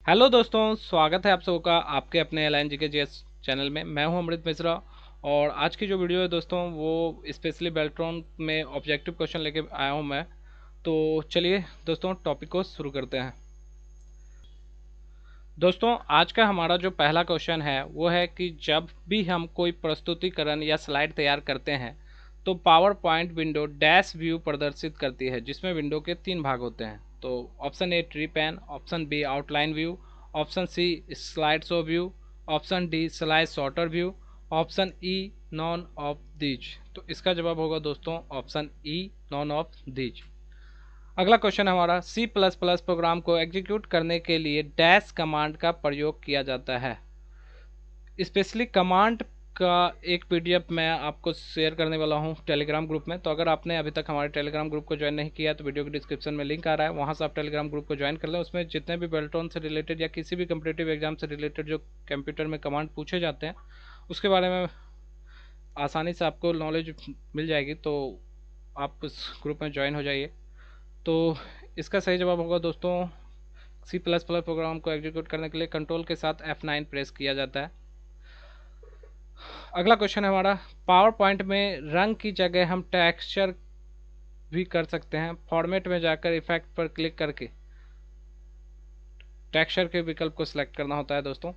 Hello दोस्तों, स्वागत है आप सबका का आपके अपने एल जी के जी एस चैनल में। मैं हूं अमृत मिश्रा और आज की जो वीडियो है दोस्तों वो स्पेशली बेल्ट्रॉन में ऑब्जेक्टिव क्वेश्चन लेके आया हूं मैं। तो चलिए दोस्तों टॉपिक को शुरू करते हैं। दोस्तों आज का हमारा जो पहला क्वेश्चन है वो है कि जब भी हम कोई प्रस्तुतिकरण या स्लाइड तैयार करते हैं तो power point window dash view प्रदर्शित करती है, जिसमें विंडो के 3 भाग होते हैं। तो option A tree pane, option B outline view, option C slide show view, option D slide sorter view, option E none of these. तो इसका जवाब होगा दोस्तों option E none of these. अगला क्वेश्चन हमारा सी प्लस प्लस प्रोग्राम को execute करने के लिए डैश कमांड का प्रयोग किया जाता है। स्पेशली कमांड का एक पीडीएफ मैं आपको शेयर करने वाला हूं टेलीग्राम ग्रुप में। तो अगर आपने अभी तक हमारे टेलीग्राम ग्रुप को ज्वाइन नहीं किया तो वीडियो के डिस्क्रिप्शन में लिंक आ रहा है, वहां से आप टेलीग्राम ग्रुप को ज्वाइन कर लें। उसमें जितने भी बेल्ट्रॉन से रिलेटेड या किसी भी कम्पिटेटिव एग्जाम से रिलेटेड जो कंप्यूटर में कमांड पूछे जाते हैं उसके बारे में आसानी से आपको नॉलेज मिल जाएगी। तो आप उस ग्रुप में ज्वाइन हो जाइए। तो इसका सही जवाब होगा दोस्तों सी प्लस प्लस प्रोग्राम को एग्जीक्यूट करने के लिए कंट्रोल के साथ F9 प्रेस किया जाता है। अगला क्वेश्चन है हमारा पावर पॉइंट में रंग की जगह हम टेक्सचर भी कर सकते हैं। फॉर्मेट में जाकर इफेक्ट पर क्लिक करके टेक्सचर के विकल्प को सिलेक्ट करना होता है दोस्तों।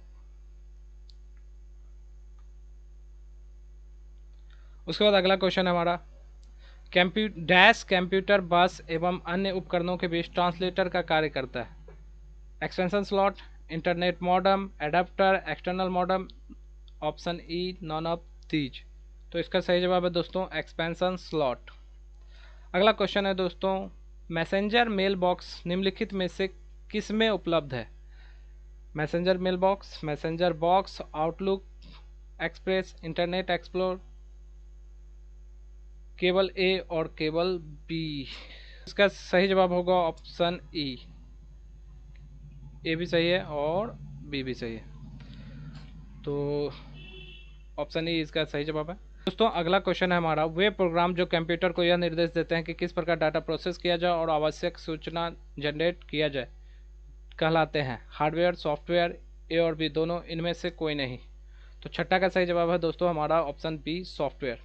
उसके बाद अगला क्वेश्चन है हमारा डैश कंप्यूटर बस एवं अन्य उपकरणों के बीच ट्रांसलेटर का कार्य करता है। Extension slot, internet modem, adapter, external modem, option E none of these. तो इसका सही जवाब है दोस्तों एक्सपेंशन स्लॉट। अगला क्वेश्चन है दोस्तों मैसेंजर मेल बॉक्स निम्नलिखित में से किस में उपलब्ध है। Messenger mail box, messenger box, Outlook, Express, Internet Explore, केवल ए और केवल बी। इसका सही जवाब होगा ऑप्शन ई। ए भी सही है और बी भी सही है, तो ऑप्शन ई इसका सही जवाब है। दोस्तों अगला क्वेश्चन है हमारा वे प्रोग्राम जो कंप्यूटर को यह निर्देश देते हैं कि किस प्रकार डाटा प्रोसेस किया जाए और आवश्यक सूचना जनरेट किया जाए कहलाते हैं। हार्डवेयर, सॉफ्टवेयर, ए और बी दोनों, इनमें से कोई नहीं। तो छठा का सही जवाब है दोस्तों हमारा ऑप्शन बी सॉफ्टवेयर।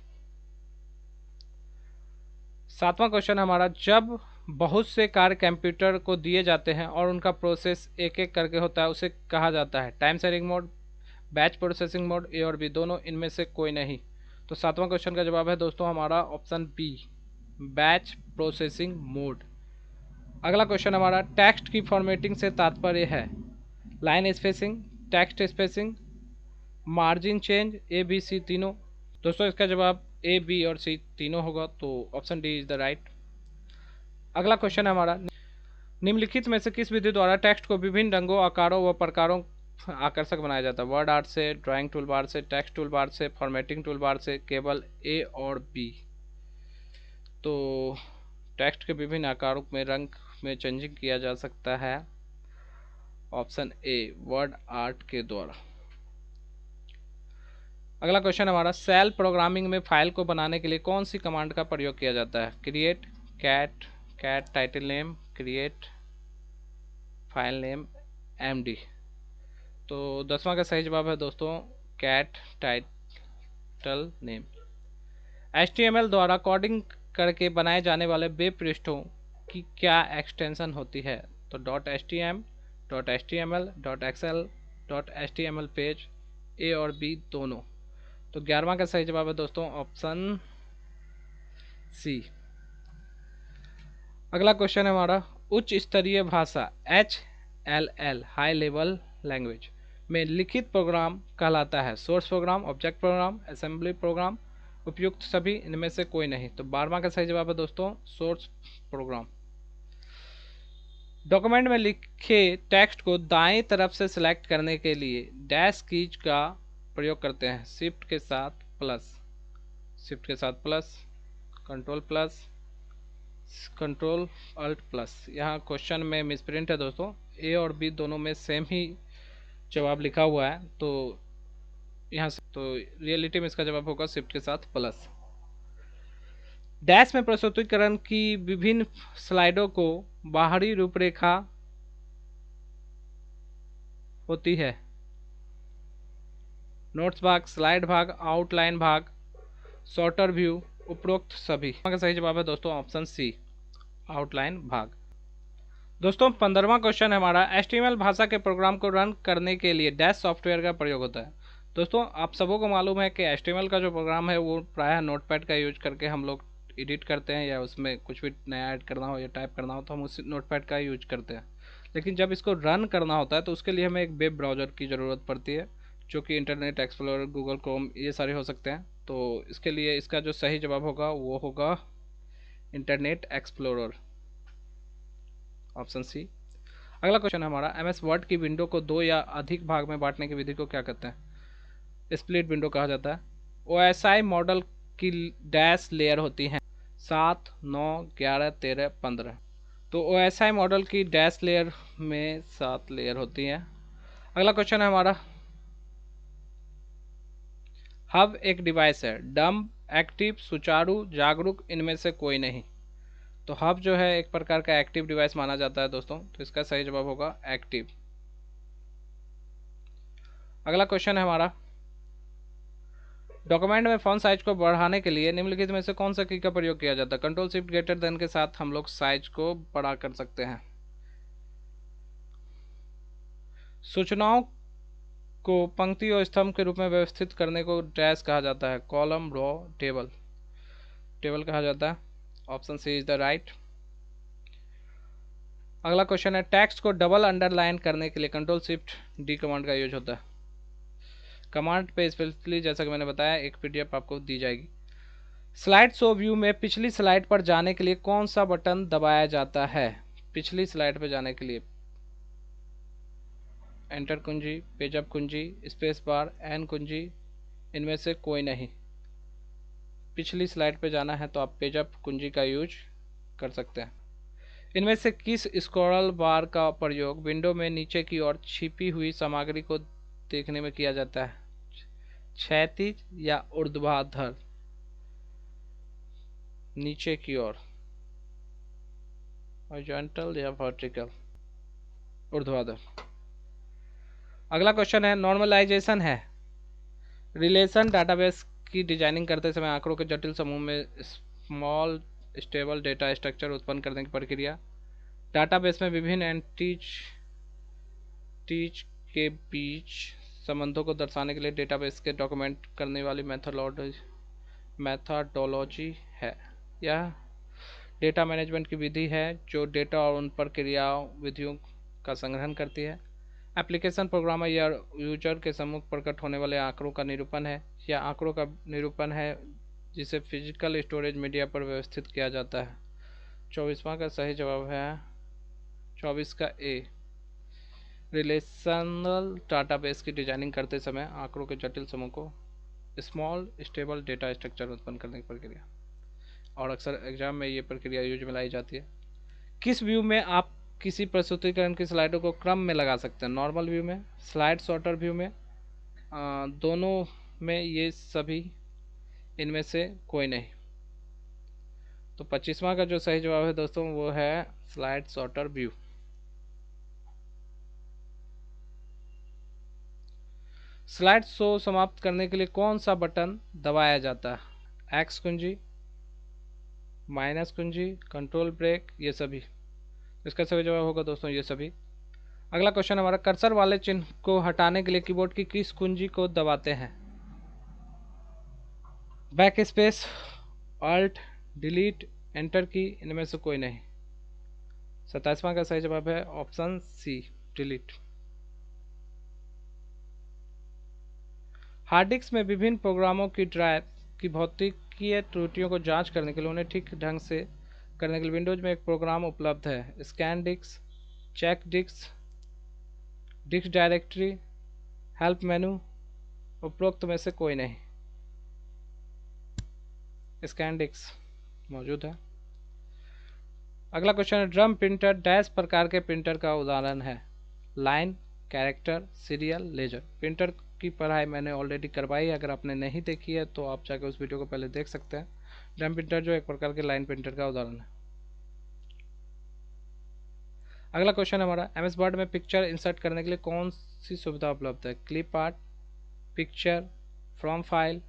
सातवां क्वेश्चन हमारा जब बहुत से कार्य कंप्यूटर को दिए जाते हैं और उनका प्रोसेस एक एक करके होता है उसे कहा जाता है time sharing mode, batch processing mode, A और बी दोनों, इनमें से कोई नहीं। तो सातवां क्वेश्चन का जवाब है दोस्तों हमारा option B batch processing mode. अगला क्वेश्चन हमारा टेक्स्ट की फॉर्मेटिंग से तात्पर्य है line spacing, text spacing, margin change, A B C तीनों। दोस्तों इसका जवाब ए बी और सी तीनों होगा, तो option D is the right. अगला क्वेश्चन है हमारा निम्नलिखित में से किस विधि द्वारा टेक्स्ट को विभिन्न रंगों, आकारों व प्रकारों आकर्षक बनाया जाता है। वर्ड आर्ट से, ड्राइंग टूल बार से, टेक्स्ट टूल बार से, फॉर्मेटिंग टूल बार से, केवल ए और बी। तो टेक्स्ट के विभिन्न आकारों में रंग में चेंजिंग किया जा सकता है ऑप्शन ए वर्ड आर्ट के द्वारा। अगला क्वेश्चन हमारा सेल प्रोग्रामिंग में फाइल को बनाने के लिए कौन सी कमांड का प्रयोग किया जाता है। Create, cat, cat title name, create file name, MD. तो 10वां का सही जवाब है दोस्तों कैट टाइटल नेम। HTML द्वारा कोडिंग करके बनाए जाने वाले वेब पृष्ठों की क्या एक्सटेंशन होती है। तो .htm, .html, .xl, .html page, A और बी दोनों। तो 11वां का सही जवाब है दोस्तों ऑप्शन सी। अगला क्वेश्चन है हमारा उच्च स्तरीय भाषा HLL हाई लेवल लैंग्वेज में लिखित प्रोग्राम कहलाता है source program, object program, assembly program, उपयुक्त सभी, इनमें से कोई नहीं। तो 12वां का सही जवाब है दोस्तों सोर्स प्रोग्राम। डॉक्यूमेंट में लिखे टेक्स्ट को दाएं तरफ से सिलेक्ट करने के लिए डैश कीज का प्रयोग करते हैं। शिफ्ट के साथ प्लस, शिफ्ट के साथ plus, control plus, control alt plus. यहाँ क्वेश्चन में मिसप्रिंट है दोस्तों, ए और बी दोनों में सेम ही जवाब लिखा हुआ है, तो यहाँ से तो रियलिटी में इसका जवाब होगा शिफ्ट के साथ प्लस। डैश में प्रस्तुतिकरण की विभिन्न स्लाइडों को बाहरी रूपरेखा होती है? नोट्स भाग, स्लाइड भाग, आउटलाइन भाग, शॉर्टर व्यू, उपरोक्त सभी। का सही जवाब है दोस्तों ऑप्शन सी, आउटलाइन भाग। दोस्तों 15वां क्वेश्चन है हमारा, HTML भाषा के प्रोग्राम को रन करने के लिए डैश सॉफ्टवेयर का प्रयोग होता है। दोस्तों आप सबों को मालूम है कि HTML का जो प्रोग्राम है वो प्रायः नोटपैड का यूज करके हम लोग एडिट करते हैं, या उसमें कुछ भी नया ऐड करना हो या टाइप करना हो तो हम उस नोटपैड का यूज करते हैं। लेकिन जब इसको रन करना होता है तो उसके लिए हमें एक वेब ब्राउज़र की ज़रूरत पड़ती है, जो कि इंटरनेट एक्सप्लोरर, गूगल क्रोम, ये सारे हो सकते हैं। तो इसके लिए इसका जो सही जवाब होगा वो होगा इंटरनेट एक्सप्लोरर, ऑप्शन सी। अगला क्वेश्चन है हमारा, MS वर्ड की विंडो को दो या अधिक भाग में बांटने की विधि को क्या कहते हैं? स्प्लिट विंडो कहा जाता है। OSI मॉडल की डैश लेयर होती हैं? 7, 9, 11, 13, 15। तो OSI मॉडल की डैश लेयर में 7 लेयर होती हैं। अगला क्वेश्चन है हमारा, हब एक डिवाइस है, डम्ब, एक्टिव, सुचारू, जागरूक, इनमें से कोई नहीं। तो हब जो है एक प्रकार का एक्टिव डिवाइस माना जाता है दोस्तों, तो इसका सही जवाब होगा एक्टिव। अगला क्वेश्चन है हमारा, डॉक्यूमेंट में फॉन्ट साइज को बढ़ाने के लिए निम्नलिखित में से कौन सा की का प्रयोग किया जाता है? कंट्रोल शिफ्ट ग्रेटर देन के साथ हम लोग साइज को बड़ा कर सकते हैं। सूचनाओं को पंक्ति और स्तंभ के रूप में व्यवस्थित करने को डैश कहा जाता है? कॉलम, रो, टेबल। टेबल कहा जाता है, option C is the right. अगला क्वेश्चन है, टेक्स्ट को डबल अंडरलाइन करने के लिए कंट्रोल शिफ्ट डी कमांड का यूज होता है। कमांड पे स्पेशली जैसा कि मैंने बताया एक PDF आपको दी जाएगी। स्लाइड शो व्यू में पिछली स्लाइड पर जाने के लिए कौन सा बटन दबाया जाता है? पिछली स्लाइड पर जाने के लिए एंटर कुंजी, पेजअप कुंजी, स्पेस बार, एन कुंजी, इनमें से कोई नहीं। पिछली स्लाइड पर जाना है तो आप पेजअप कुंजी का यूज कर सकते हैं। इनमें से किस स्क्रॉल बार का प्रयोग विंडो में नीचे की ओर छिपी हुई सामग्री को देखने में किया जाता है? क्षैतिज या ऊर्ध्वाधर? नीचे की ओर, हॉरिजॉन्टल या वर्टिकल? ऊर्ध्वाधर। अगला क्वेश्चन है, नॉर्मलाइजेशन है रिलेशन डाटाबेस की डिजाइनिंग करते समय आंकड़ों के जटिल समूह में स्मॉल स्टेबल डेटा स्ट्रक्चर उत्पन्न करने की प्रक्रिया। डाटाबेस में विभिन्न एंटिटीज के बीच संबंधों को दर्शाने के लिए डेटाबेस के डॉक्यूमेंट करने वाली मेथडोलॉजी है। यह डेटा मैनेजमेंट की विधि है जो डेटा और उन प्रक्रियाओं विधियों का संग्रहण करती है। एप्लीकेशन प्रोग्रामर या यूजर के सम्मुख प्रकट होने वाले आंकड़ों का निरूपण है, या आंकड़ों का निरूपण है जिसे फिजिकल स्टोरेज मीडिया पर व्यवस्थित किया जाता है। 24वां का सही जवाब है 24 का ए। रिलेशनल डाटाबेस की डिजाइनिंग करते समय आंकड़ों के जटिल समूह को स्मॉल स्टेबल डेटा स्ट्रक्चर उत्पन्न करने की प्रक्रिया, और अक्सर एग्जाम में ये प्रक्रिया यूज में लाई जाती है। किस व्यू में आप किसी प्रस्तुतिकरण की स्लाइडों को क्रम में लगा सकते हैं? नॉर्मल व्यू में, स्लाइड सॉर्टर व्यू में, दोनों में, ये सभी, इनमें से कोई नहीं। तो 25वां का जो सही जवाब है दोस्तों वो है slide sorter view. Slide show समाप्त करने के लिए कौन सा बटन दबाया जाता है? एक्स कुंजी, माइनस कुंजी, कंट्रोल ब्रेक, ये सभी। इसका सही जवाब होगा दोस्तों ये सभी। अगला क्वेश्चन हमारा, कर्सर वाले चिन्ह को हटाने के लिए कीबोर्ड की किस कुंजी को दबाते हैं? Back space, alt, delete, enter की, इनमें से कोई नहीं। 27वां का सही जवाब है option C, delete. Hard disk में विभिन्न प्रोग्रामों की ड्राइव की भौतिकीय त्रुटियों को जांच करने के लिए उन्हें ठीक ढंग से करने के लिए विंडोज में एक प्रोग्राम उपलब्ध है। Scan disk, check disk, disk directory, help menu, उपरोक्त में से कोई नहीं। स्कैन डिस्क मौजूद है। अगला क्वेश्चन है, ड्रम प्रिंटर डैश प्रकार के प्रिंटर का उदाहरण है? Line, character, serial, laser. Printer की पढ़ाई मैंने ऑलरेडी करवाई है, अगर आपने नहीं देखी है तो आप जाकर उस वीडियो को पहले देख सकते हैं। ड्रम प्रिंटर जो एक प्रकार के लाइन प्रिंटर का उदाहरण है। अगला क्वेश्चन हमारा, एमएस वर्ड में पिक्चर इंसर्ट करने के लिए कौन सी सुविधा उपलब्ध है? Clip art, picture, from file,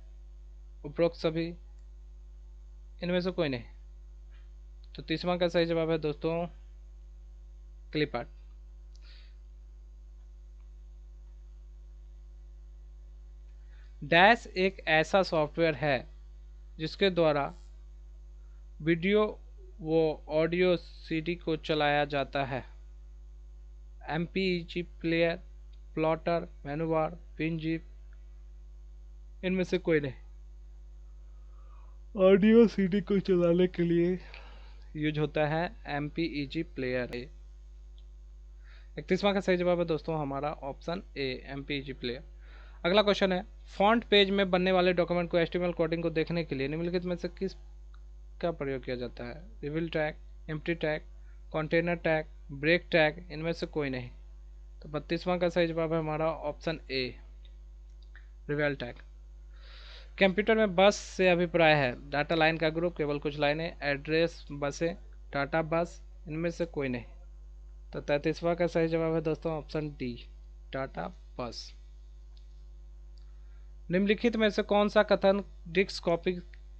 उपरोक्त सभी, इनमें से कोई नहीं। तो तीसरा का सही जवाब है दोस्तों क्लिप आर्ट। डैश एक ऐसा सॉफ्टवेयर है जिसके द्वारा वीडियो व ऑडियो सीडी को चलाया जाता है। एमपीईजी प्लेयर, प्लॉटर, मेनू बार, विनजिप, इनमें से कोई नहीं। ऑडियो सीडी को चलाने के लिए यूज होता है एमपीईजी प्लेयर। 31वां का सही जवाब है दोस्तों हमारा ऑप्शन ए, एमपीईजी प्लेयर। अगला क्वेश्चन है, फॉन्ट पेज में बनने वाले डॉक्यूमेंट को एचटीएमएल कोडिंग को देखने के लिए निम्नलिखित में से किस का प्रयोग किया जाता है? Reveal tag, empty tag, container tag, break tag, इनमें से कोई नहीं। तो 32वां का सही जवाब है हमारा option A, reveal tag. Computer में बस से अभिप्राय है? डाटा लाइन का ग्रुप, केवल कुछ लाइनें, एड्रेस बसें, डाटा बस, इनमें से कोई नहीं। तो 33वां का सही जवाब है दोस्तों ऑप्शन डी, डाटा बस। निम्नलिखित में से कौन सा कथन डिस्क कॉपी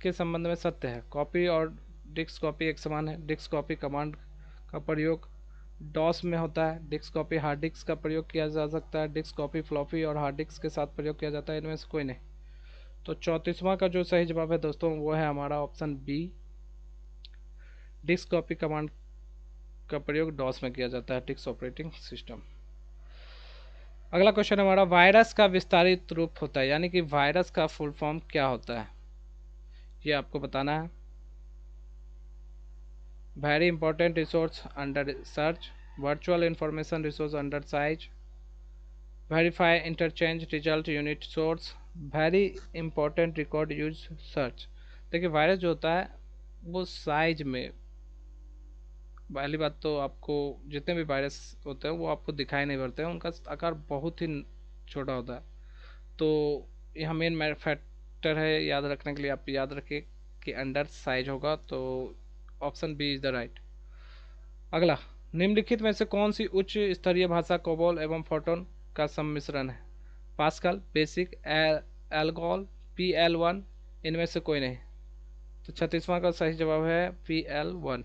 के संबंध में सत्य है? कॉपी और डिस्क कॉपी एक समान है। डिस्क कॉपी कमांड का प्रयोग डॉस में होता है। डिस्क कॉपी हार्ड डिस्क का प्रयोग किया जा सकता है। डिस्क कॉपी फ्लॉपी और हार्ड डिस्क के साथ प्रयोग किया जाता है। इनमें से कोई नहीं। तो 34वां का जो सही जवाब है दोस्तों वो है हमारा option B, disk copy command का प्रयोग डॉस में किया जाता है, डिस्क ऑपरेटिंग सिस्टम। अगला क्वेश्चन हमारा, वायरस का विस्तारित रूप होता है, यानी कि वायरस का फुल फॉर्म क्या होता है? ये आपको बताना है। Very important resource under search, virtual information resource under size, verify interchange result unit source, very important record use search. देखिए वायरस जो होता है वो साइज में, पहली बात तो आपको जितने भी वायरस होते हैं वो आपको दिखाई नहीं पड़ते हैं, उनका आकार बहुत ही छोटा होता है। तो यह मेन फैक्टर है याद रखने के लिए, आप याद रखिए कि अंडर साइज होगा। तो option B is the right. अगला, निम्नलिखित में से कौन सी उच्च स्तरीय भाषा कोबोल एवं फोर्टोन का सम्मिश्रण है? पास्कल, बेसिक, एल्गोल, PL1, इनमें से कोई नहीं। तो 36वां का सही जवाब है PL1।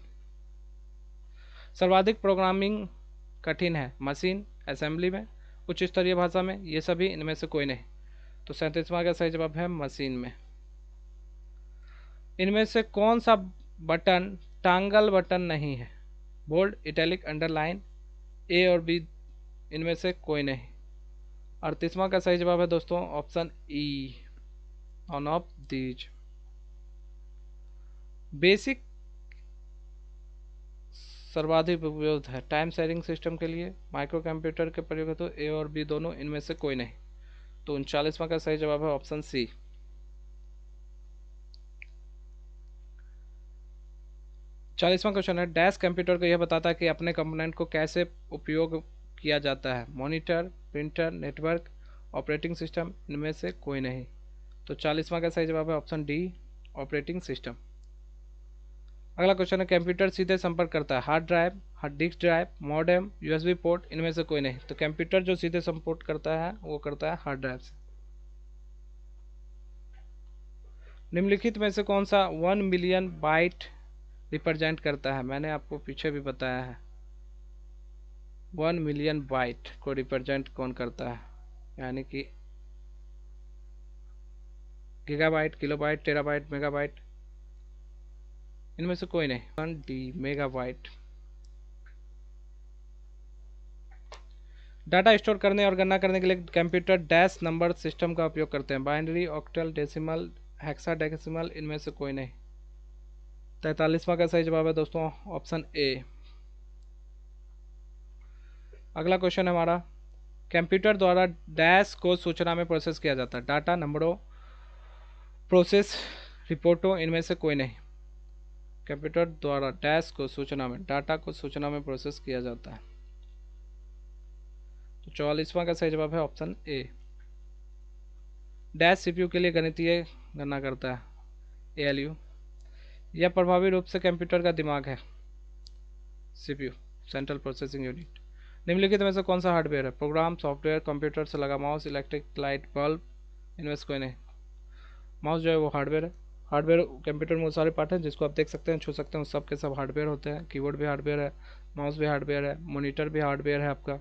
सर्वाधिक प्रोग्रामिंग कठिन है? मशीन, असेंबली में, उच्च स्तरीय भाषा में, ये सभी, इनमें से कोई नहीं। तो 37वां का सही जवाब है मशीन में। इनमें से कौन सा बटन टांगल बटन नहीं है? बोल्ड, इटैलिक, अंडरलाइन, ए और बी, इनमें से कोई नहीं। 38वां का सही जवाब है दोस्तों option E, on off these. Basic सर्वाधिक उपयोग है टाइम शेयरिंग सिस्टम के लिए, माइक्रो कंप्यूटर के प्रयोग है तो ए और बी दोनों, इनमें से कोई नहीं। तो 39वां का सही जवाब है ऑप्शन सी। 40वां क्वेश्चन है, डैश कंप्यूटर को यह बताता है कि अपने कंपोनेंट को कैसे उपयोग किया जाता है? Monitor, printer, network, operating system, इनमें से कोई नहीं। तो 40वां का सही जवाब है ऑप्शन डी, ऑपरेटिंग सिस्टम। अगला क्वेश्चन है, कंप्यूटर सीधे संपर्क करता है hard drive, hard disk drive, modem, USB port, इनमें से कोई नहीं। तो कंप्यूटर जो सीधे संपर्क करता है वो करता है हार्ड ड्राइव से। निम्नलिखित में से कौन सा 1 मिलियन बाइट रिप्रेजेंट करता है? मैंने आपको पीछे भी बताया है 1 मिलियन बाइट को रिप्रेजेंट कौन करता है, यानी कि गीगाबाइट, किलोबाइट, टेराबाइट, मेगाबाइट, इनमें से कोई नहीं। D, megabyte. डाटा स्टोर करने और गणना करने के लिए कंप्यूटर डैश नंबर सिस्टम का उपयोग करते हैं? बाइनरी, ऑक्टल, डेसिमल, हेक्साडेसिमल, इनमें से कोई नहीं। 43वां का सही जवाब है दोस्तों ऑप्शन ए। अगला क्वेश्चन है हमारा, कंप्यूटर द्वारा डैश को सूचना में प्रोसेस किया जाता है? डाटा, नंबरों, प्रोसेस, रिपोर्टों, इनमें से कोई नहीं। कंप्यूटर द्वारा डैश को सूचना में, डाटा को सूचना में प्रोसेस किया जाता है। तो 44वां का सही जवाब है ऑप्शन ए। डैश CPU के लिए गणितीय गणना करता है, ALU। यह प्रभावी रूप से कंप्यूटर का दिमाग है, CPU। Central processing unit. निम्नलिखित में से कौन सा हार्डवेयर है? प्रोग्राम, सॉफ्टवेयर, कंप्यूटर से लगा माउस, इलेक्ट्रिक लाइट बल्ब, इनमें से कोई नहीं। माउस जो है वो हार्डवेयर है। हार्डवेयर कंप्यूटर में बहुत सारे पार्ट हैं जिसको आप देख सकते हैं, छू सकते हैं, सब के सब हार्डवेयर होते हैं। कीबोर्ड भी हार्डवेयर है, माउस भी हार्डवेयर है, मॉनिटर भी हार्डवेयर है आपका।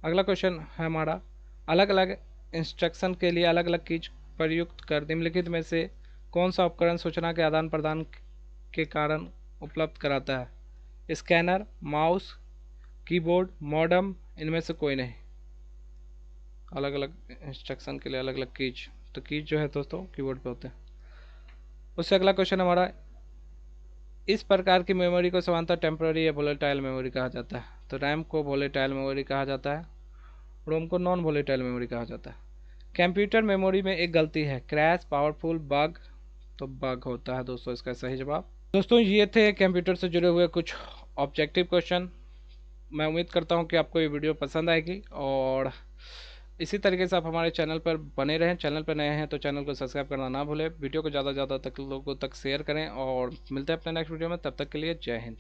अगला क्वेश्चन है हमारा, अलग अलग इंस्ट्रक्शन के लिए अलग अलग कीज प्रयुक्त कर निम्नलिखित में से कौन सा उपकरण सूचना के आदान प्रदान के कारण उपलब्ध कराता है? स्कैनर, माउस, कीबोर्ड, मॉडेम, इनमें से कोई नहीं। अलग अलग इंस्ट्रक्शन के लिए अलग अलग कीज, तो कीज जो है दोस्तों कीबोर्ड पे होते हैं। उससे अगला क्वेश्चन हमारा, इस प्रकार की मेमोरी को सामान्यतः टेम्पररी या वोलेटाइल मेमोरी कहा जाता है। तो रैम को वोलेटाइल मेमोरी कहा जाता है, रोम को नॉन वोलेटाइल मेमोरी कहा जाता है। कंप्यूटर मेमोरी में एक गलती है, क्रैश, पावरफुल, बग, तो बग होता है दोस्तों इसका सही जवाब। दोस्तों ये थे कंप्यूटर से जुड़े हुए कुछ ऑब्जेक्टिव क्वेश्चन। मैं उम्मीद करता हूँ कि आपको ये वीडियो पसंद आएगी और इसी तरीके से आप हमारे चैनल पर बने रहें। चैनल पर नए हैं तो चैनल को सब्सक्राइब करना ना भूलें। वीडियो को ज़्यादा से ज़्यादा तक लोगों तक शेयर करें और मिलते हैं अपने नेक्स्ट वीडियो में। तब तक के लिए जय हिंद।